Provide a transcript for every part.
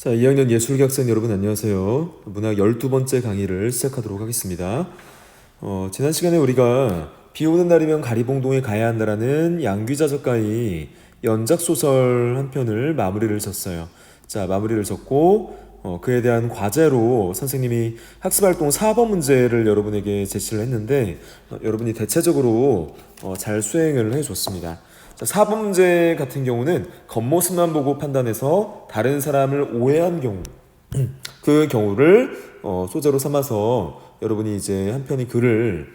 자, 2학년 예술계 학생 여러분 안녕하세요. 문학 12번째 강의를 시작하도록 하겠습니다. 지난 시간에 우리가 비 오는 날이면 가리봉동에 가야 한다라는 양귀자 작가의 연작소설 한 편을 마무리를 졌어요. 자, 마무리를 졌고 그에 대한 과제로 선생님이 학습활동 4번 문제를 여러분에게 제시를 했는데 여러분이 대체적으로 잘 수행을 해줬습니다. 자, 4번 문제 같은 경우는 겉모습만 보고 판단해서 다른 사람을 오해한 경우 그 경우를 소재로 삼아서 여러분이 이제 한 편의 글을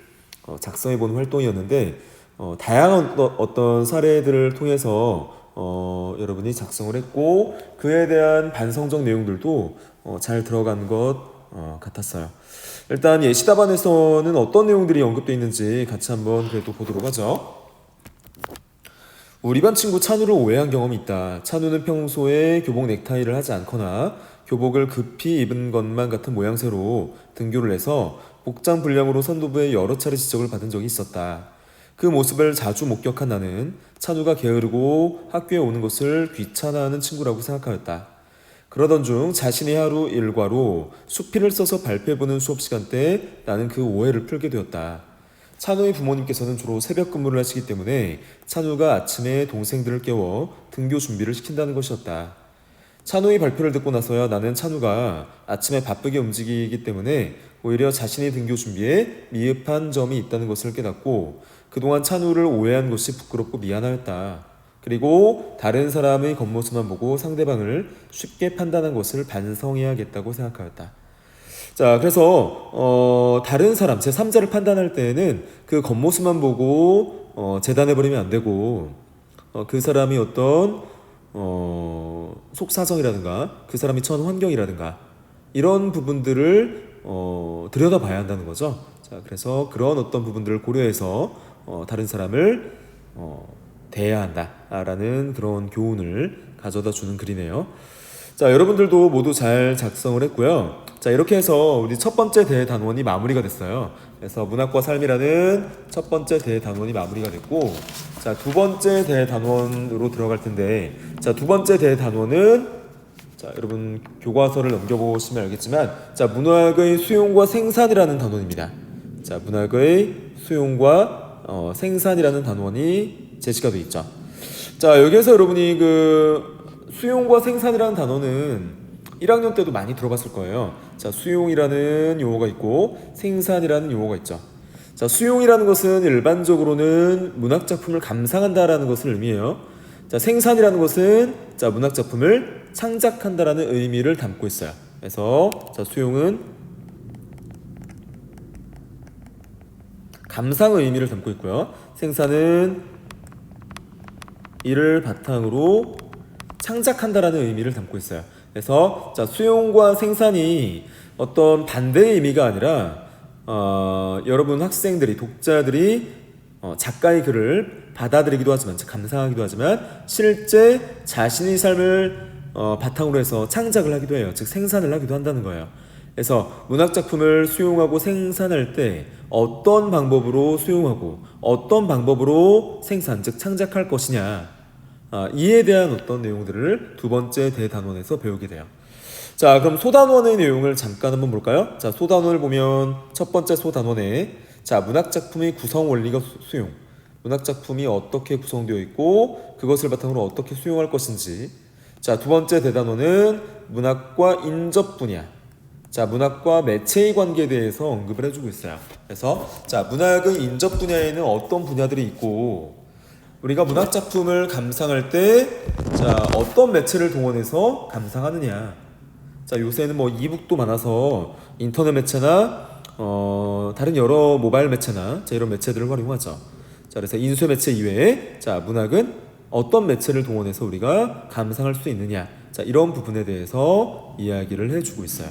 작성해보는 활동이었는데 다양한 어떤 사례들을 통해서 여러분이 작성을 했고 그에 대한 반성적 내용들도 잘 들어간 것 같았어요. 일단 예시답안에서는 어떤 내용들이 언급되어 있는지 같이 한번 그래도 보도록 하죠. 우리 반 친구 찬우를 오해한 경험이 있다. 찬우는 평소에 교복 넥타이를 하지 않거나 교복을 급히 입은 것만 같은 모양새로 등교를 해서 복장 불량으로 선도부에 여러 차례 지적을 받은 적이 있었다. 그 모습을 자주 목격한 나는 찬우가 게으르고 학교에 오는 것을 귀찮아하는 친구라고 생각하였다. 그러던 중 자신의 하루 일과로 수필을 써서 발표해보는 수업 시간 때 나는 그 오해를 풀게 되었다. 찬우의 부모님께서는 주로 새벽 근무를 하시기 때문에 찬우가 아침에 동생들을 깨워 등교 준비를 시킨다는 것이었다. 찬우의 발표를 듣고 나서야 나는 찬우가 아침에 바쁘게 움직이기 때문에 오히려 자신의 등교 준비에 미흡한 점이 있다는 것을 깨닫고 그동안 찬우를 오해한 것이 부끄럽고 미안하였다. 그리고 다른 사람의 겉모습만 보고 상대방을 쉽게 판단한 것을 반성해야겠다고 생각하였다. 자, 그래서 다른 사람, 제3자를 판단할 때에는 그 겉모습만 보고 재단해버리면 안 되고 그 사람이 어떤 속사정이라든가 그 사람이 처한 환경이라든가 이런 부분들을 들여다봐야 한다는 거죠. 자, 그래서 그런 어떤 부분들을 고려해서 다른 사람을 대해야 한다라는 그런 교훈을 가져다 주는 글이네요. 자, 여러분들도 모두 잘 작성을 했고요. 자, 이렇게 해서 우리 첫 번째 대단원이 마무리가 됐어요. 그래서 문학과 삶이라는 첫 번째 대단원이 마무리가 됐고, 자, 두 번째 대단원으로 들어갈 텐데, 자, 두 번째 대단원은 자, 여러분 교과서를 넘겨보시면 알겠지만, 자, 문학의 수용과 생산이라는 단원입니다. 자, 문학의 수용과 생산이라는 단원이 제시가 되어 있죠. 자, 여기에서 여러분이 그 수용과 생산이라는 단어는 1학년 때도 많이 들어봤을 거예요. 자, 수용이라는 용어가 있고 생산이라는 용어가 있죠. 자, 수용이라는 것은 일반적으로는 문학작품을 감상한다라는 것을 의미해요. 자, 생산이라는 것은 자, 문학작품을 창작한다라는 의미를 담고 있어요. 그래서 자, 수용은 감상의 의미를 담고 있고요. 생산은 이를 바탕으로 창작한다라는 의미를 담고 있어요. 그래서 자, 수용과 생산이 어떤 반대의 의미가 아니라 여러분 학생들이 독자들이 작가의 글을 받아들이기도 하지만 감상하기도 하지만 실제 자신의 삶을 바탕으로 해서 창작을 하기도 해요. 즉 생산을 하기도 한다는 거예요. 그래서 문학작품을 수용하고 생산할 때 어떤 방법으로 수용하고 어떤 방법으로 생산, 즉 창작할 것이냐 이에 대한 어떤 내용들을 두 번째 대단원에서 배우게 돼요. 자, 그럼 소단원의 내용을 잠깐 한번 볼까요? 자, 소단원을 보면 첫 번째 소단원에 자, 문학작품의 구성 원리가 수용, 문학작품이 어떻게 구성되어 있고 그것을 바탕으로 어떻게 수용할 것인지. 자, 두 번째 대단원은 문학과 인접 분야, 자, 문학과 매체의 관계에 대해서 언급을 해주고 있어요. 그래서 자, 문학의 인접 분야에는 어떤 분야들이 있고 우리가 문학작품을 감상할 때 자, 어떤 매체를 동원해서 감상하느냐. 자, 요새는 뭐 이북도 많아서 인터넷 매체나 다른 여러 모바일 매체나 자, 이런 매체들을 활용하죠. 자, 그래서 인쇄 매체 이외에 자, 문학은 어떤 매체를 동원해서 우리가 감상할 수 있느냐. 자, 이런 부분에 대해서 이야기를 해주고 있어요.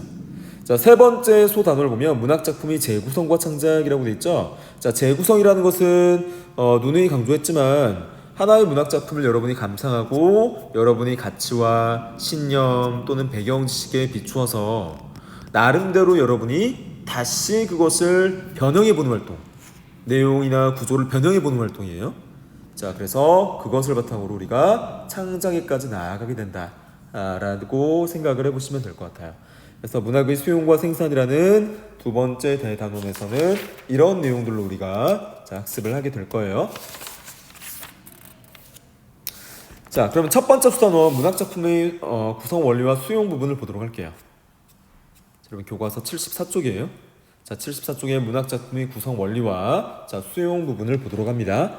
자, 세 번째 소 단어를 보면 문학작품이 재구성과 창작이라고 되어 있죠. 자, 재구성이라는 것은 누누이 강조했지만 하나의 문학작품을 여러분이 감상하고 여러분이 가치와 신념 또는 배경지식에 비추어서 나름대로 여러분이 다시 그것을 변형해보는 활동, 내용이나 구조를 변형해보는 활동이에요. 자, 그래서 그것을 바탕으로 우리가 창작에까지 나아가게 된다 라고 생각을 해보시면 될 것 같아요. 그래서 문학의 수용과 생산이라는 두 번째 대단원에서는 이런 내용들로 우리가 학습을 하게 될 거예요. 자, 그러면 첫 번째 수단원 문학작품의 구성 원리와 수용 부분을 보도록 할게요. 여러분 교과서 74쪽이에요. 자, 74쪽의 문학작품의 구성 원리와 수용 부분을 보도록 합니다.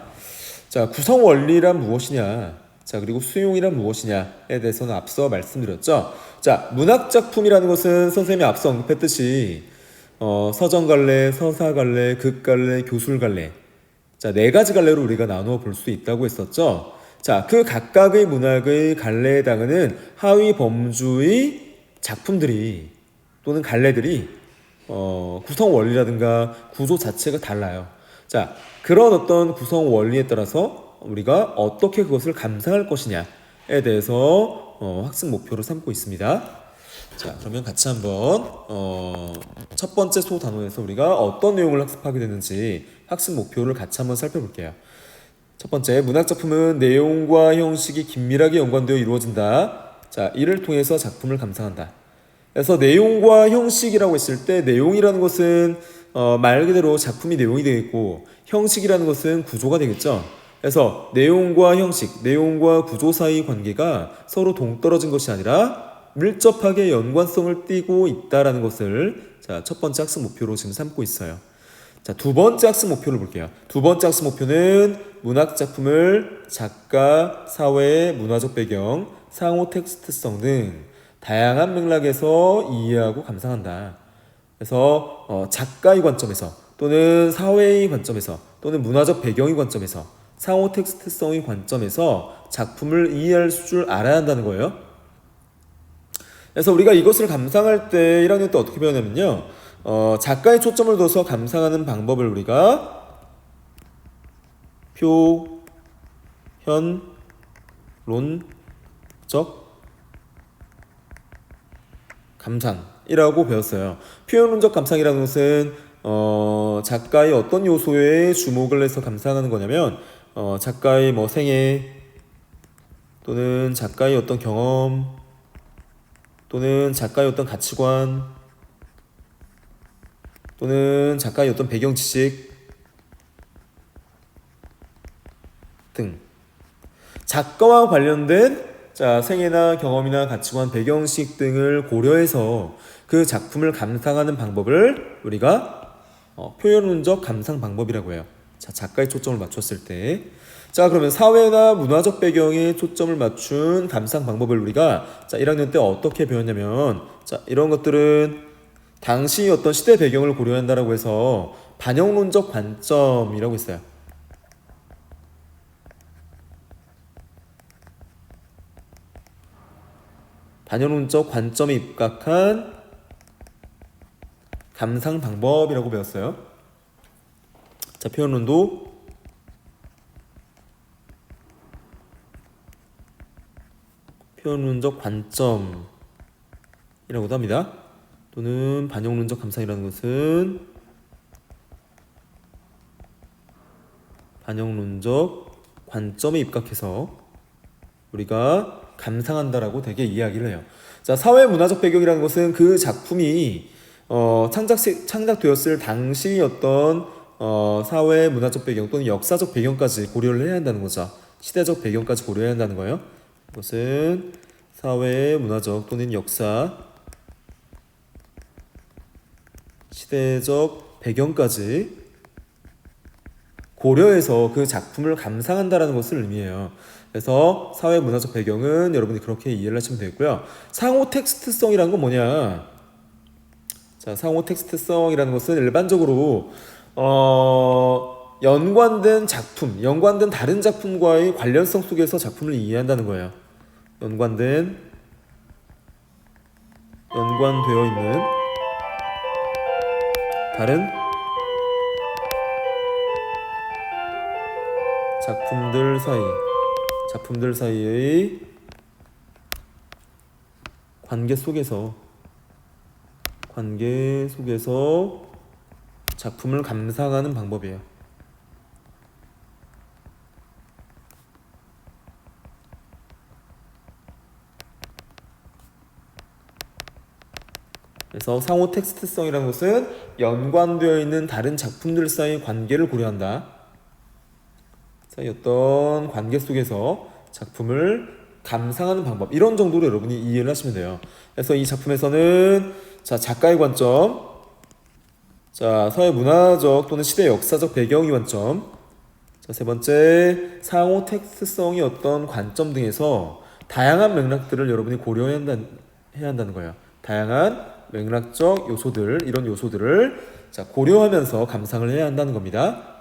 자, 구성 원리란 무엇이냐? 자, 그리고 수용이란 무엇이냐에 대해서는 앞서 말씀드렸죠. 자, 문학작품이라는 것은 선생님이 앞서 언급했듯이 서정갈래, 서사갈래, 극갈래, 교술갈래, 자, 네 가지 갈래로 우리가 나누어 볼 수 있다고 했었죠. 자, 그 각각의 문학의 갈래에 해당하는 하위 범주의 작품들이 또는 갈래들이 구성 원리라든가 구조 자체가 달라요. 자, 그런 어떤 구성 원리에 따라서 우리가 어떻게 그것을 감상할 것이냐에 대해서 학습 목표로 삼고 있습니다. 자, 그러면 같이 한번 첫 번째 소단원에서 우리가 어떤 내용을 학습하게 되는지 학습 목표를 같이 한번 살펴볼게요. 첫 번째, 문학작품은 내용과 형식이 긴밀하게 연관되어 이루어진다. 자, 이를 통해서 작품을 감상한다. 그래서 내용과 형식이라고 했을 때 내용이라는 것은 말 그대로 작품이 내용이 되겠고 형식이라는 것은 구조가 되겠죠. 그래서 내용과 형식, 내용과 구조 사이 관계가 서로 동떨어진 것이 아니라 밀접하게 연관성을 띠고 있다라는 것을 첫 번째 학습 목표로 지금 삼고 있어요. 자, 두 번째 학습 목표를 볼게요. 두 번째 학습 목표는 문학 작품을 작가, 사회, 문화적 배경, 상호 텍스트성 등 다양한 맥락에서 이해하고 감상한다. 그래서 작가의 관점에서 또는 사회의 관점에서 또는 문화적 배경의 관점에서 상호 텍스트성의 관점에서 작품을 이해할 줄 알아야 한다는 거예요. 그래서 우리가 이것을 감상할 때 1학년 때 어떻게 배우냐면요. 작가의 초점을 둬서 감상하는 방법을 우리가 표현론적 감상이라고 배웠어요. 표현론적 감상이라는 것은 작가의 어떤 요소에 주목을 해서 감상하는 거냐면 작가의 생애 또는 작가의 어떤 경험 또는 작가의 어떤 가치관 또는 작가의 어떤 배경 지식 등 작가와 관련된 생애나 경험이나 가치관, 배경식 등을 고려해서 그 작품을 감상하는 방법을 우리가 표현론적 감상 방법이라고 해요. 자, 작가의 초점을 맞췄을 때. 자, 그러면 사회나 문화적 배경에 초점을 맞춘 감상 방법을 우리가 1학년 때 어떻게 배웠냐면 이런 것들은 당시 어떤 시대 배경을 고려한다라고 해서 반영론적 관점이라고 했어요. 반영론적 관점에 입각한 감상 방법이라고 배웠어요. 자, 표현론도 표현론적 관점이라고도 합니다. 또는 반영론적 감상이라는 것은 반영론적 관점에 입각해서 우리가 감상한다라고 되게 이야기를 해요. 자, 사회 문화적 배경이라는 것은 그 작품이 창작되었을 당시 어떤 사회 문화적 배경 또는 역사적 배경까지 고려를 해야 한다는 거죠. 시대적 배경까지 고려해야 한다는 거예요. 이것은 사회 문화적 또는 역사 시대적 배경까지 고려해서 그 작품을 감상한다라는 것을 의미해요. 그래서 사회 문화적 배경은 여러분이 그렇게 이해를 하시면 되겠고요. 상호 텍스트성이라는 건 뭐냐? 자, 상호 텍스트성이라는 것은 일반적으로 연관된 작품, 연관된 다른 작품과의 관련성 속에서 작품을 이해한다는 거예요. 연관되어 있는 다른 작품들 사이의 관계 속에서 작품을 감상하는 방법이에요. 그래서 상호 텍스트성이라는 것은 연관되어 있는 다른 작품들 사이의 관계를 고려한다. 사이 어떤 관계 속에서 작품을 감상하는 방법, 이런 정도로 여러분이 이해를 하시면 돼요. 그래서 이 작품에서는 자, 작가의 관점, 자, 사회 문화적 또는 시대 역사적 배경이 관점, 자, 세 번째 상호 텍스트성이 어떤 관점 등에서 다양한 맥락들을 여러분이 해야 한다는 거예요. 다양한 맥락적 요소들, 이런 요소들을 자, 고려하면서 감상을 해야 한다는 겁니다.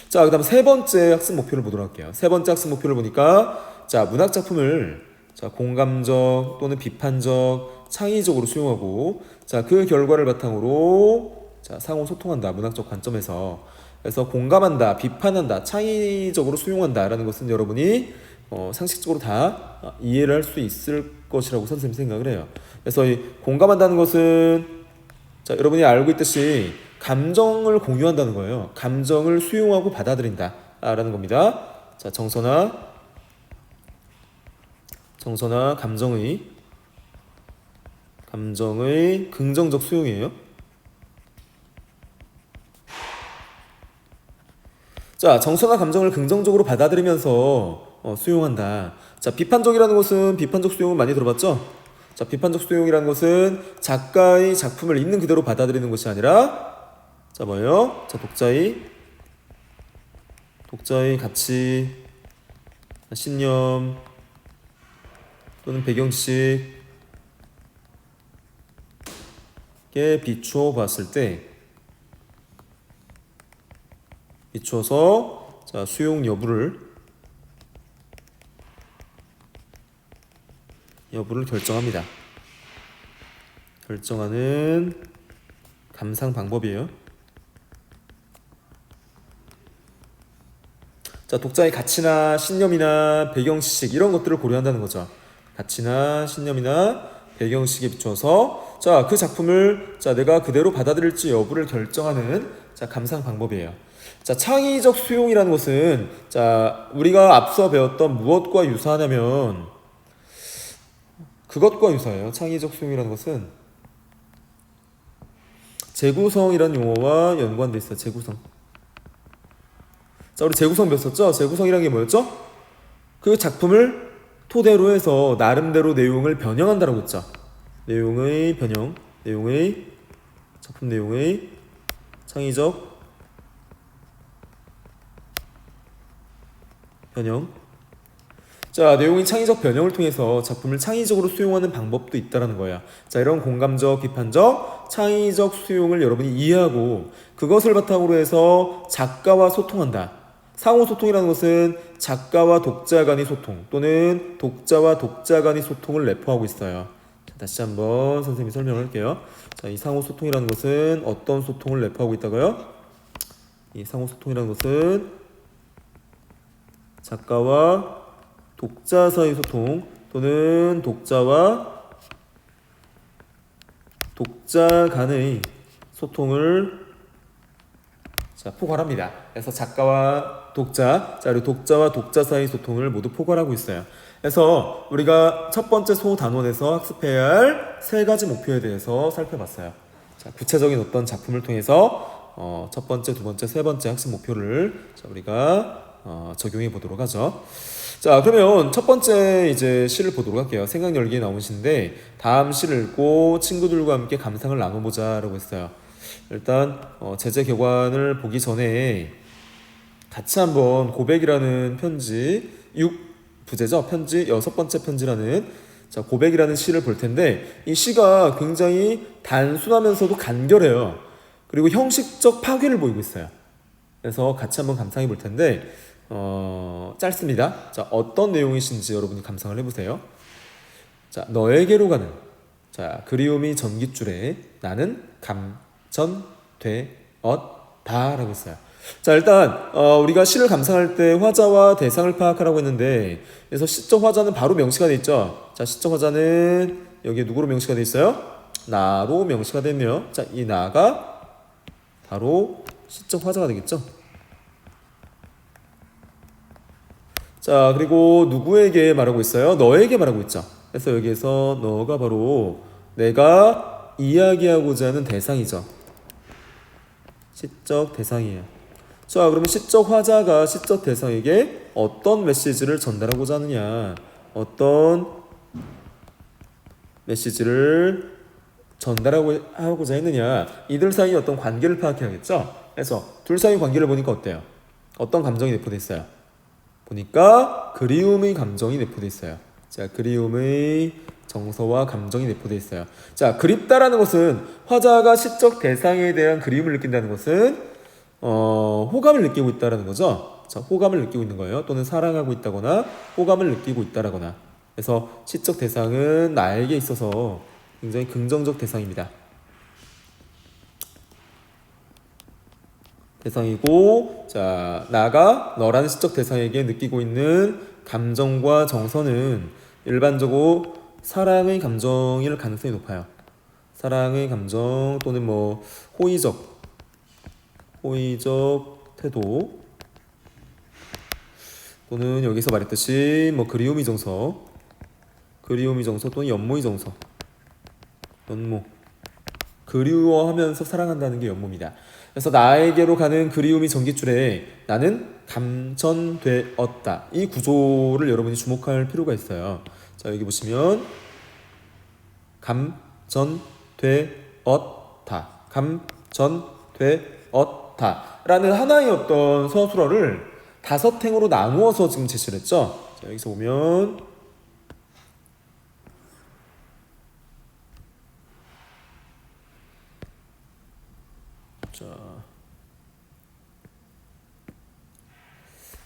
자, 그다음 세 번째 학습 목표를 보도록 할게요. 세 번째 학습 목표를 보니까 자, 문학 작품을 자, 공감적 또는 비판적, 창의적으로 수용하고 자, 그 결과를 바탕으로 자, 상호 소통한다. 문학적 관점에서. 그래서 공감한다, 비판한다, 창의적으로 수용한다라는 것은 여러분이 상식적으로 다 이해를 할 수 있을 것이라고 선생님이 생각을 해요. 그래서 이 공감한다는 것은 자, 여러분이 알고 있듯이 감정을 공유한다는 거예요. 감정을 수용하고 받아들인다라는 겁니다. 자, 정서나 감정의 긍정적 수용이에요. 자, 정서나 감정을 긍정적으로 받아들이면서 수용한다. 자, 비판적이라는 것은 비판적 수용을 많이 들어봤죠? 자, 비판적 수용이라는 것은 작가의 작품을 있는 그대로 받아들이는 것이 아니라 자, 뭐예요? 자, 독자의 가치, 신념 또는 배경식에 비추어 봤을 때 비추어서 자, 수용 여부를 결정합니다. 결정하는 감상 방법이에요. 자, 독자의 가치나 신념이나 배경식 이런 것들을 고려한다는 거죠. 가치나 신념이나 배경식에 비추어서 자, 그 작품을 자, 내가 그대로 받아들일지 여부를 결정하는 자, 감상 방법이에요. 자, 창의적 수용이라는 것은 자, 우리가 앞서 배웠던 무엇과 유사하냐면 그것과 유사해요. 창의적 수용이라는 것은 재구성이라는 용어와 연관돼 있어요. 재구성. 자, 우리 재구성 배웠었죠? 재구성이라는 게 뭐였죠? 그 작품을 토대로 해서 나름대로 내용을 변형한다라고 했죠. 작품 내용의 창의적 변형. 자, 내용의 창의적 변형을 통해서 작품을 창의적으로 수용하는 방법도 있다라는 거야. 자, 이런 공감적, 비판적, 창의적 수용을 여러분이 이해하고 그것을 바탕으로 해서 작가와 소통한다. 상호 소통이라는 것은 작가와 독자 간의 소통 또는 독자와 독자 간의 소통을 내포하고 있어요. 자, 다시 한번 선생님이 설명을 할게요. 자, 이 상호 소통이라는 것은 어떤 소통을 내포하고 있다고요? 이 상호 소통이라는 것은 작가와 독자 사이 소통 또는 독자와 독자 간의 소통을 자, 포괄합니다. 그래서 작가와 독자, 자, 그리고 독자와 독자 사이 소통을 모두 포괄하고 있어요. 그래서 우리가 첫 번째 소단원에서 학습해야 할 세 가지 목표에 대해서 살펴봤어요. 자, 구체적인 어떤 작품을 통해서 첫 번째, 두 번째, 세 번째 학습 목표를 자, 우리가 적용해 보도록 하죠. 자, 그러면 첫 번째 이제 시를 보도록 할게요. 생각 열기에 나온 시인데 다음 시를 읽고 친구들과 함께 감상을 나눠보자라고 했어요. 일단 제재 격안을 보기 전에 같이 한번 고백이라는 편지 6부제죠. 편지 여섯 번째 편지라는 자, 고백이라는 시를 볼 텐데 이 시가 굉장히 단순하면서도 간결해요. 그리고 형식적 파괴를 보이고 있어요. 그래서 같이 한번 감상해 볼 텐데 짧습니다. 자, 어떤 내용이신지 여러분이 감상을 해보세요. 자, 너에게로 가는 자, 그리움이 전깃줄에 나는 감전되었다라고 했어요. 자, 일단 우리가 시를 감상할 때 화자와 대상을 파악하라고 했는데 그래서 시적 화자는 바로 명시가 돼 있죠. 자, 시적 화자는 여기에 누구로 명시가 돼 있어요? 나로 명시가 되며 자, 이 나가 바로 시적 화자가 되겠죠. 자, 그리고 누구에게 말하고 있어요? 너에게 말하고 있죠. 그래서 여기에서 너가 바로 내가 이야기하고자 하는 대상이죠. 시적 대상이에요. 자, 그러면 시적 화자가 시적 대상에게 어떤 메시지를 전달하고자 하느냐, 어떤 메시지를 전달하고자 했느냐, 이들 사이의 어떤 관계를 파악해야겠죠. 그래서 둘 사이 관계를 보니까 어때요? 어떤 감정이 내포돼 있어요? 보니까 그리움의 감정이 내포돼 있어요. 자, 그리움의 정서와 감정이 내포돼 있어요. 자, 그립다라는 것은 화자가 시적 대상에 대한 그리움을 느낀다는 것은 호감을 느끼고 있다라는 거죠. 자, 호감을 느끼고 있는 거예요. 또는 사랑하고 있다거나 호감을 느끼고 있다라거나. 그래서 시적 대상은 나에게 있어서 굉장히 긍정적 대상입니다. 대상이고, 자, 나가 너라는 시적 대상에게 느끼고 있는 감정과 정서는 일반적으로 사랑의 감정일 가능성이 높아요. 사랑의 감정 또는 뭐 호의적 태도, 또는 여기서 말했듯이 뭐 그리움의 정서 또는 연모의 정서. 연모, 그리워하면서 사랑한다는 게 연모입니다. 그래서 나에게로 가는 그리움이 전깃줄에 나는 감전되었다. 이 구조를 여러분이 주목할 필요가 있어요. 자, 여기 보시면 감전되었다 라는 하나의 어떤 서술어를 5행으로 나누어서 지금 제시를 했죠. 자, 여기서 보면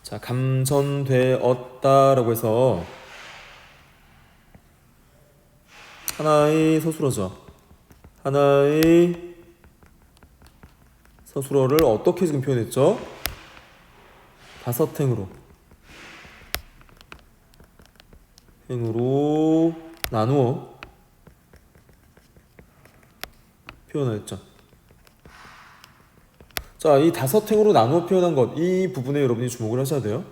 자, 감전되었다라고 해서 하나의 서술어죠. 하나의 서술어를 어떻게 지금 표현했죠? 5행으로 나누어 표현했죠. 자, 이 5행으로 나누어 표현한 것, 이 부분에 여러분이 주목을 하셔야 돼요.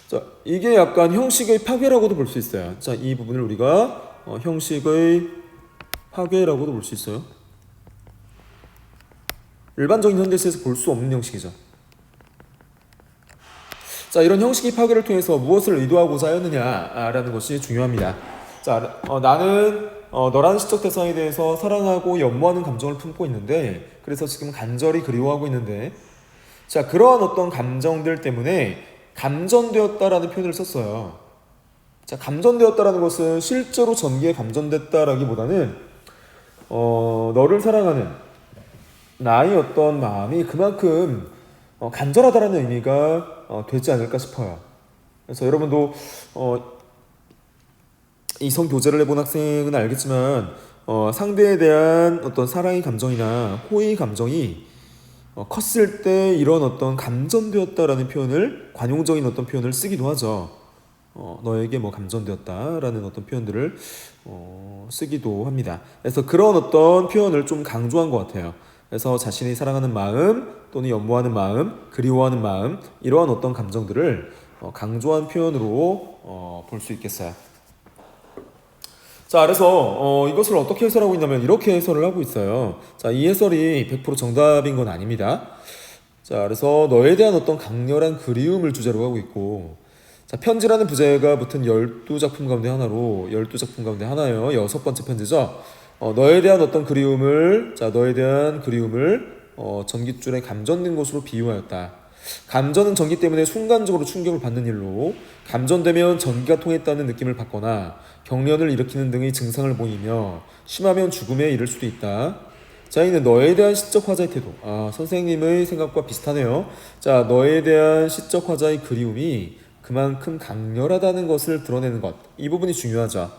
자, 이게 약간 형식의 파괴라고도 볼 수 있어요. 자, 이 부분을 우리가 형식의 파괴라고도 볼 수 있어요. 일반적인 현대시에서 볼 수 없는 형식이죠. 자, 이런 형식의 파괴를 통해서 무엇을 의도하고자 하였느냐라는 것이 중요합니다. 자, 나는 너라는 시적 대상에 대해서 사랑하고 연모하는 감정을 품고 있는데, 그래서 지금 간절히 그리워하고 있는데, 자, 그러한 어떤 감정들 때문에 감전되었다라는 표현을 썼어요. 자, 감전되었다라는 것은 실제로 전기에 감전됐다라기보다는 너를 사랑하는 나의 어떤 마음이 그만큼 간절하다라는 의미가 되지 않을까 싶어요. 그래서 여러분도 이성 교제를 해본 학생은 알겠지만 상대에 대한 어떤 사랑의 감정이나 호의의 감정이 컸을 때 이런 어떤 감전되었다라는 표현을, 관용적인 어떤 표현을 쓰기도 하죠. 너에게 뭐 감전되었다라는 어떤 표현들을 쓰기도 합니다. 그래서 그런 어떤 표현을 좀 강조한 것 같아요. 그래서 자신이 사랑하는 마음 또는 연모하는 마음, 그리워하는 마음, 이러한 어떤 감정들을 강조한 표현으로 볼 수 있겠어요. 자, 그래서 이것을 어떻게 해설하고 있냐면 이렇게 해설을 하고 있어요. 자, 이 해설이 100% 정답인 건 아닙니다. 자, 그래서 너에 대한 어떤 강렬한 그리움을 주제로 하고 있고, 자, 편지라는 부제가 붙은 12작품 가운데 하나로, 12작품 가운데 하나예요. 6번째 편지죠. 너에 대한 어떤 그리움을, 전깃줄에 감전된 것으로 비유하였다. 감전은 전기 때문에 순간적으로 충격을 받는 일로, 감전되면 전기가 통했다는 느낌을 받거나 경련을 일으키는 등의 증상을 보이며 심하면 죽음에 이를 수도 있다. 자, 이는 너에 대한 시적 화자의 태도. 선생님의 생각과 비슷하네요. 자, 너에 대한 시적 화자의 그리움이 그만큼 강렬하다는 것을 드러내는 것. 이 부분이 중요하죠.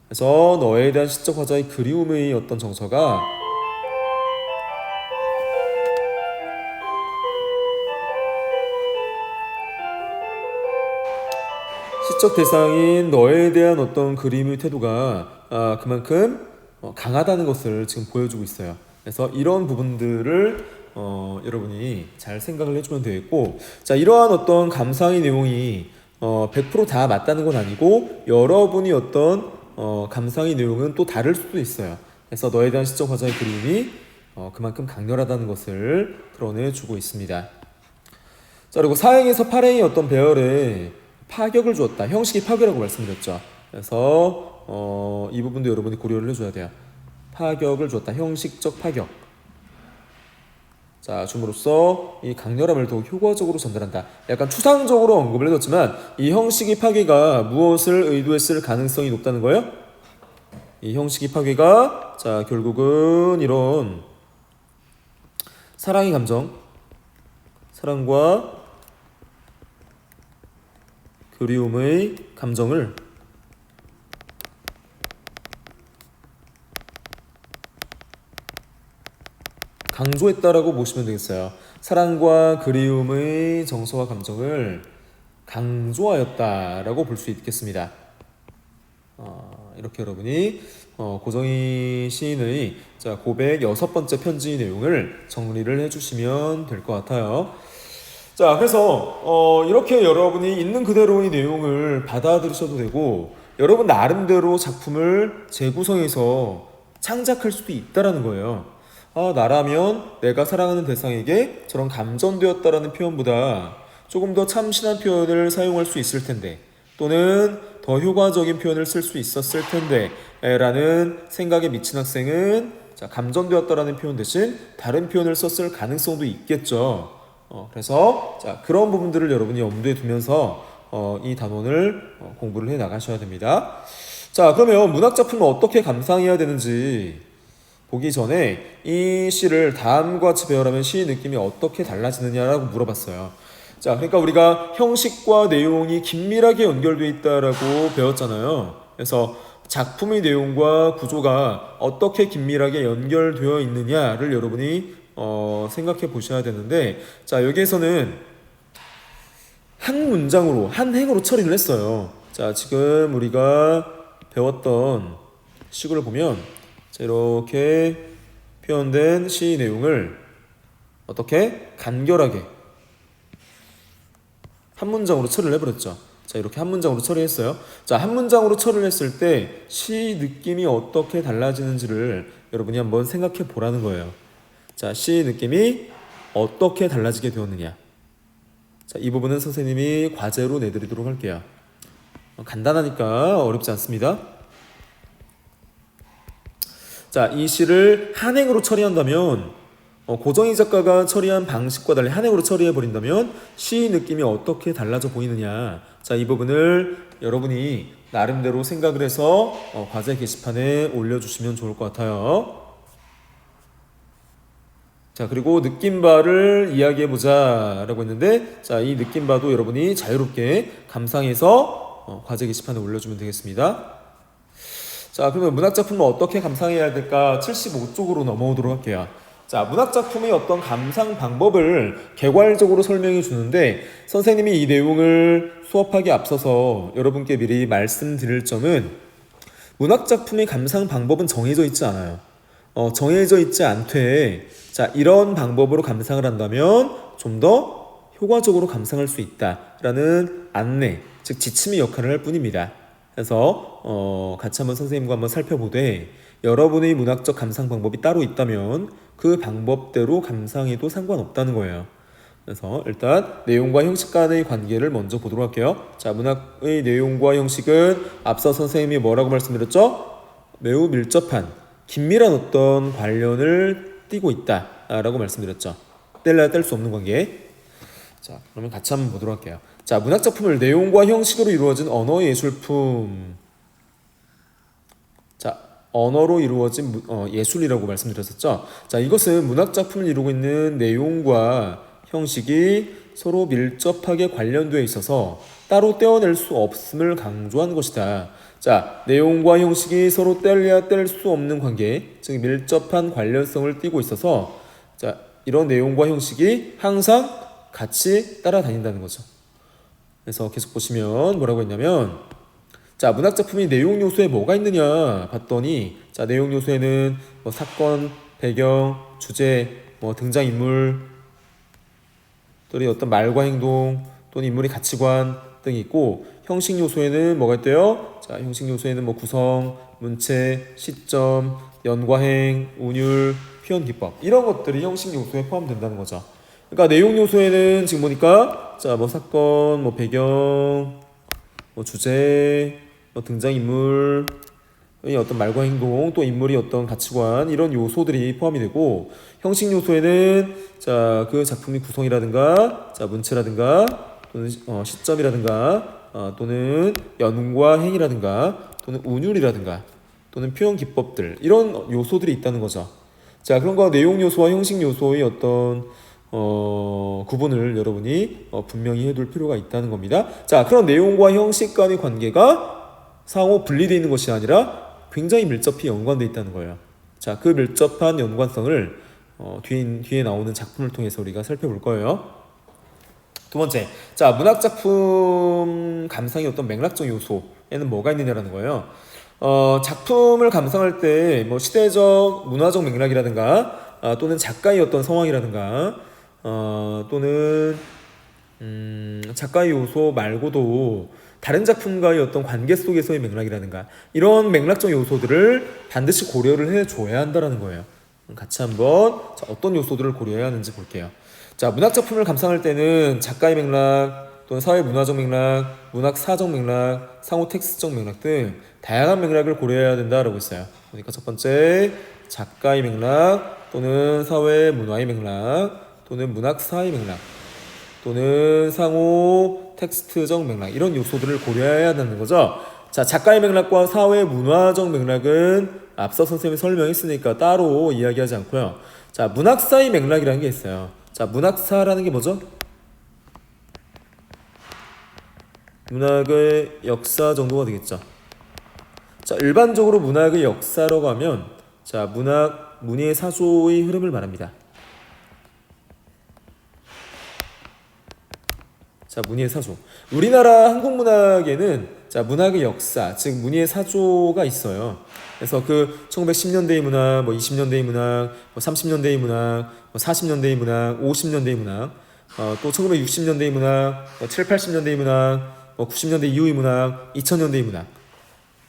그래서 너에 대한 시적 화자의 그리움의 어떤 정서가 시적 대상인 너에 대한 어떤 그림의 태도가 그만큼 강하다는 것을 지금 보여주고 있어요. 그래서 이런 부분들을 여러분이 잘 생각을 해주면 되겠고, 자, 이러한 어떤 감상의 내용이 100%다 맞다는 건 아니고 여러분이 어떤 감상의 내용은 또 다를 수도 있어요. 그래서 너에 대한 시적 화자의 그리움이 그만큼 강렬하다는 것을 드러내주고 있습니다. 자, 그리고 사행에서 팔행이 어떤 배열에 파격을 주었다. 형식이 파격이라고 말씀드렸죠. 그래서 이 부분도 여러분이 고려를 해줘야 돼요. 파격을 주었다. 형식적 파격. 자, 줌으로써 이 강렬함을 더욱 효과적으로 전달한다. 약간 추상적으로 언급을 해뒀지만 이 형식이 파괴가 무엇을 의도했을 가능성이 높다는 거예요? 이 형식이 파괴가 자 결국은 이런 사랑의 감정, 사랑과 그리움의 감정을 강조했다라고 보시면 되겠어요. 사랑과 그리움의 정서와 감정을 강조하였다라고 볼 수 있겠습니다. 이렇게 여러분이 고정희 시인의 자, 고백 6번째 편지 내용을 정리를 해주시면 될 것 같아요. 자, 그래서 이렇게 여러분이 있는 그대로의 내용을 받아들이셔도 되고 여러분 나름대로 작품을 재구성해서 창작할 수도 있다라는 거예요. 나라면 내가 사랑하는 대상에게 저런 감전되었다라는 표현보다 조금 더 참신한 표현을 사용할 수 있을 텐데 또는 더 효과적인 표현을 쓸 수 있었을 텐데 라는 생각에 미친 학생은 자, 감전되었다라는 표현 대신 다른 표현을 썼을 가능성도 있겠죠. 그래서 자, 그런 부분들을 여러분이 염두에 두면서 이 단원을 공부를 해 나가셔야 됩니다. 자, 그러면 문학작품을 어떻게 감상해야 되는지 보기 전에 이 시를 다음과 같이 배열하면 시의 느낌이 어떻게 달라지느냐라고 물어봤어요. 자, 그러니까 우리가 형식과 내용이 긴밀하게 연결되어 있다라고 배웠잖아요. 그래서 작품의 내용과 구조가 어떻게 긴밀하게 연결되어 있느냐를 여러분이 생각해 보셔야 되는데, 자, 여기에서는 한 문장으로, 한 행으로 처리를 했어요. 자, 지금 우리가 배웠던 시구를 보면 자, 이렇게 표현된 시 내용을 어떻게 간결하게 한 문장으로 처리를 해버렸죠. 자, 이렇게 한 문장으로 처리했어요. 자, 한 문장으로 처리를 했을 때 시 느낌이 어떻게 달라지는지를 여러분이 한번 생각해 보라는 거예요. 자, 시 느낌이 어떻게 달라지게 되었느냐. 자, 이 부분은 선생님이 과제로 내드리도록 할게요. 간단하니까 어렵지 않습니다. 자, 이 시를 한행으로 처리한다면 고정희 작가가 처리한 방식과 달리 한행으로 처리해버린다면 시 느낌이 어떻게 달라져 보이느냐. 자, 이 부분을 여러분이 나름대로 생각을 해서 과제 게시판에 올려주시면 좋을 것 같아요. 자, 그리고 느낌바를 이야기해보자 라고 했는데 자, 이 느낌바도 여러분이 자유롭게 감상해서 과제 게시판에 올려주면 되겠습니다. 자, 그러면 문학작품을 어떻게 감상해야 될까 75쪽으로 넘어오도록 할게요. 자, 문학작품의 어떤 감상 방법을 개괄적으로 설명해 주는데 선생님이 이 내용을 수업하기 앞서서 여러분께 미리 말씀드릴 점은 문학작품의 감상 방법은 정해져 있지 않아요. 정해져 있지 않되 자, 이런 방법으로 감상을 한다면 좀 더 효과적으로 감상할 수 있다라는 안내, 즉 지침의 역할을 할 뿐입니다. 그래서 같이 한번 선생님과 한번 살펴보되 여러분의 문학적 감상 방법이 따로 있다면 그 방법대로 감상해도 상관없다는 거예요. 그래서 일단 내용과 형식 간의 관계를 먼저 보도록 할게요. 자, 문학의 내용과 형식은 앞서 선생님이 뭐라고 말씀드렸죠? 매우 밀접한 긴밀한 어떤 관련을 띠고 있다라고 말씀드렸죠. 뗄래야 뗄 수 없는 관계. 자, 그러면 같이 한번 보도록 할게요. 자, 문학작품을 내용과 형식으로 이루어진 언어의 예술품. 자, 언어로 이루어진 예술이라고 말씀드렸었죠. 자, 이것은 문학작품을 이루고 있는 내용과 형식이 서로 밀접하게 관련되어 있어서 따로 떼어낼 수 없음을 강조한 것이다. 자, 내용과 형식이 서로 뗄래야 뗄 수 없는 관계, 즉 밀접한 관련성을 띠고 있어서 자, 이런 내용과 형식이 항상 같이 따라다닌다는 거죠. 그래서 계속 보시면 뭐라고 했냐면 자, 문학작품이 내용 요소에 뭐가 있느냐 봤더니 자, 내용 요소에는 뭐 사건, 배경, 주제, 뭐 등장인물 또는 어떤 말과 행동 또는 인물의 가치관 등이 있고 형식 요소에는 뭐가 있대요? 자, 형식 요소에는 뭐 구성, 문체, 시점, 연과행, 운율, 표현 기법 이런 것들이 형식 요소에 포함된다는 거죠. 그러니까 내용 요소에는 지금 보니까 자 뭐 사건, 뭐 배경, 뭐 주제, 뭐 등장인물 이 어떤 말과 행동, 또 인물이 어떤 가치관 이런 요소들이 포함이 되고 형식 요소에는 자 그 작품의 구성이라든가 자 문체라든가 또는 시점이라든가 또는 연과 행이라든가 또는 운율이라든가 또는 표현 기법들 이런 요소들이 있다는 거죠. 자 그런 거 내용 요소와 형식 요소의 어떤 구분을 여러분이 분명히 해둘 필요가 있다는 겁니다. 자 그런 내용과 형식 간의 관계가 상호 분리되어 있는 것이 아니라 굉장히 밀접히 연관되어 있다는 거예요. 자, 그 밀접한 연관성을 뒤에 나오는 작품을 통해서 우리가 살펴볼 거예요. 두 번째, 자 문학 작품 감상의 어떤 맥락적 요소에는 뭐가 있느냐라는 거예요. 작품을 감상할 때 뭐 시대적, 문화적 맥락이라든가 또는 작가의 어떤 상황이라든가 또는 작가의 요소 말고도 다른 작품과의 어떤 관계 속에서의 맥락이라든가 이런 맥락적 요소들을 반드시 고려를 해줘야 한다는 거예요. 같이 한번 어떤 요소들을 고려해야 하는지 볼게요. 자, 문학 작품을 감상할 때는 작가의 맥락 또는 사회 문화적 맥락, 문학 사적 맥락, 상호 텍스트적 맥락 등 다양한 맥락을 고려해야 된다라고 했어요. 그러니까 첫 번째 작가의 맥락 또는 사회 문화의 맥락 또는 문학 사의 맥락 또는 상호 텍스트적 맥락 이런 요소들을 고려해야 한다는 거죠. 자, 작가의 맥락과 사회 문화적 맥락은 앞서 선생님이 설명했으니까 따로 이야기하지 않고요. 자, 문학사의 맥락이라는 게 있어요. 자, 문학사라는 게 뭐죠? 문학의 역사 정도가 되겠죠. 자, 일반적으로 문학의 역사라고 하면 자, 문예의 사조의 흐름을 말합니다. 자, 문예의 사조. 우리나라 한국 문학에는 자, 문학의 역사, 즉 문예의 사조가 있어요. 그래서 그 1910년대의 문학, 뭐 20년대의 문학, 뭐 30년대의 문학, 뭐 40년대의 문학, 50년대의 문학, 또 1960년대의 문학, 뭐 7, 80년대의 문학, 뭐 90년대 이후의 문학, 2000년대의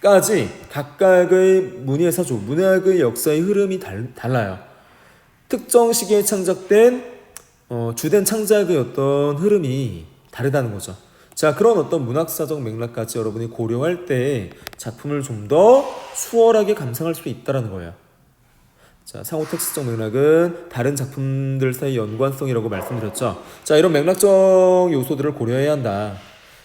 문학까지 각각의 문예의 사조, 문학의 역사의 흐름이 달라요. 특정 시기에 창작된 주된 창작의 어떤 흐름이 다르다는 거죠. 자, 그런 어떤 문학사적 맥락까지 여러분이 고려할 때 작품을 좀 더 수월하게 감상할 수 있다는 거예요. 자, 상호 텍스트적 맥락은 다른 작품들 사이 연관성이라고 말씀드렸죠. 자, 이런 맥락적 요소들을 고려해야 한다.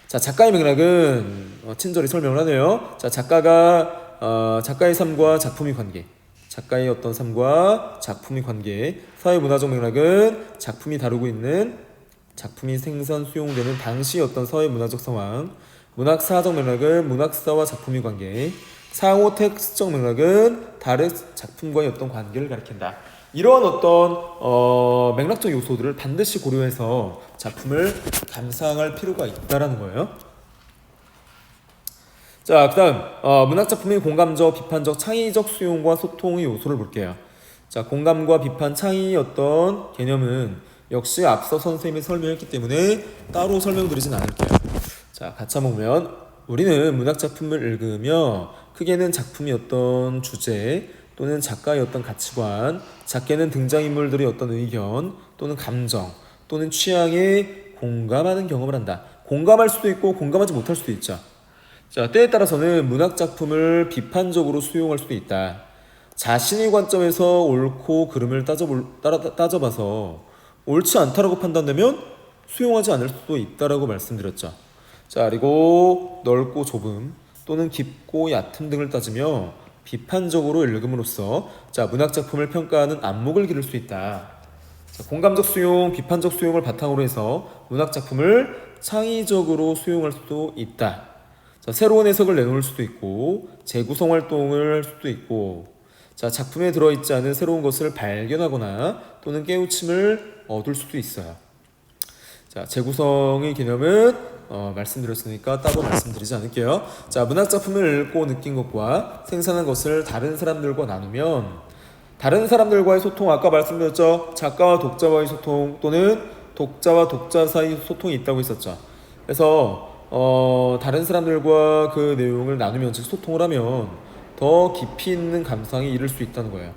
자, 작가의 맥락은 친절히 설명을 하네요. 자, 작가의 삶과 작품의 관계, 작가의 어떤 삶과 작품의 관계, 사회문화적 맥락은 작품이 다루고 있는 작품이 생산, 수용되는 당시 어떤 사회문화적 상황, 문학사적 맥락은 문학사와 작품의 관계, 상호 텍스트적 맥락은 다른 작품과의 어떤 관계를 가리킨다. 이러한 어떤 맥락적 요소들을 반드시 고려해서 작품을 감상할 필요가 있다라는 거예요. 자, 그다음 문학 작품의 공감적, 비판적, 창의적 수용과 소통의 요소를 볼게요. 자, 공감과 비판, 창의 어떤 개념은 역시 앞서 선생님이 설명했기 때문에 따로 설명드리진 않을게요. 자, 같이 한번 보면 우리는 문학 작품을 읽으며 크게는 작품의 어떤 주제 또는 작가의 어떤 가치관, 작게는 등장인물들의 어떤 의견 또는 감정 또는 취향에 공감하는 경험을 한다. 공감할 수도 있고 공감하지 못할 수도 있죠. 자, 때에 따라서는 문학 작품을 비판적으로 수용할 수도 있다. 자신의 관점에서 옳고 그름을 따져봐서 옳지 않다라고 판단되면 수용하지 않을 수도 있다라고 말씀드렸죠. 자, 그리고 넓고 좁음 또는 깊고 얕음 등을 따지며 비판적으로 읽음으로써 자, 문학 작품을 평가하는 안목을 기를 수 있다. 자, 공감적 수용, 비판적 수용을 바탕으로 해서 문학 작품을 창의적으로 수용할 수도 있다. 자, 새로운 해석을 내놓을 수도 있고 재구성 활동을 할 수도 있고 자, 작품에 들어있지 않은 새로운 것을 발견하거나 또는 깨우침을 얻을 수도 있어요. 자, 재구성의 개념은 말씀드렸으니까 따로 말씀드리지 않을게요. 자, 문학 작품을 읽고 느낀 것과 생산한 것을 다른 사람들과 나누면 다른 사람들과의 소통, 아까 말씀드렸죠. 작가와 독자와의 소통 또는 독자와 독자 사이 소통이 있다고 했었죠. 그래서 다른 사람들과 그 내용을 나누면 즉 소통을 하면 더 깊이 있는 감상에 이를 수 있다는 거예요.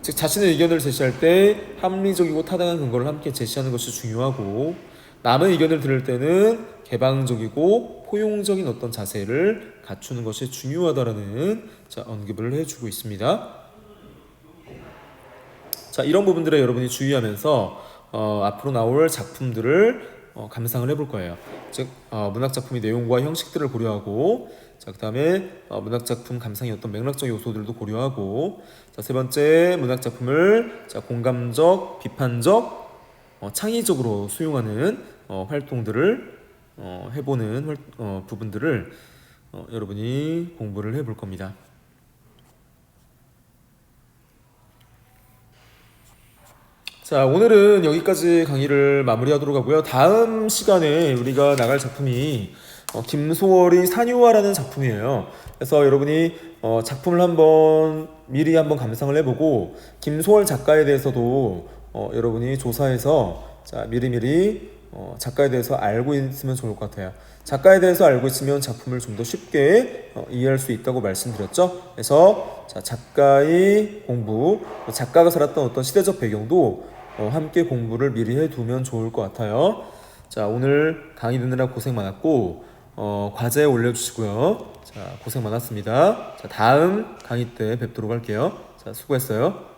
즉 자신의 의견을 제시할 때 합리적이고 타당한 근거를 함께 제시하는 것이 중요하고, 남의 의견을 들을 때는 개방적이고 포용적인 어떤 자세를 갖추는 것이 중요하다라는 언급을 해주고 있습니다. 자, 이런 부분들에 여러분이 주의하면서 앞으로 나올 작품들을 감상을 해볼 거예요. 즉 문학 작품의 내용과 형식들을 고려하고, 자 그다음에 문학 작품 감상의 어떤 맥락적 요소들도 고려하고, 자 세 번째 문학 작품을 공감적, 비판적, 창의적으로 수용하는 활동들을 해보는 부분들을 여러분이 공부를 해볼 겁니다. 자, 오늘은 여기까지 강의를 마무리하도록 하고요. 다음 시간에 우리가 나갈 작품이 김소월의 산유화라는 작품이에요. 그래서 여러분이 작품을 미리 한번 감상을 해보고, 김소월 작가에 대해서도 여러분이 조사해서 미리미리 작가에 대해서 알고 있으면 좋을 것 같아요. 작가에 대해서 알고 있으면 작품을 좀 더 쉽게 이해할 수 있다고 말씀드렸죠. 그래서 작가의 공부, 작가가 살았던 어떤 시대적 배경도 함께 공부를 미리 해두면 좋을 것 같아요. 자, 오늘 강의 듣느라 고생 많았고 과제 올려주시고요. 자, 고생 많았습니다. 자, 다음 강의 때 뵙도록 할게요. 자, 수고했어요.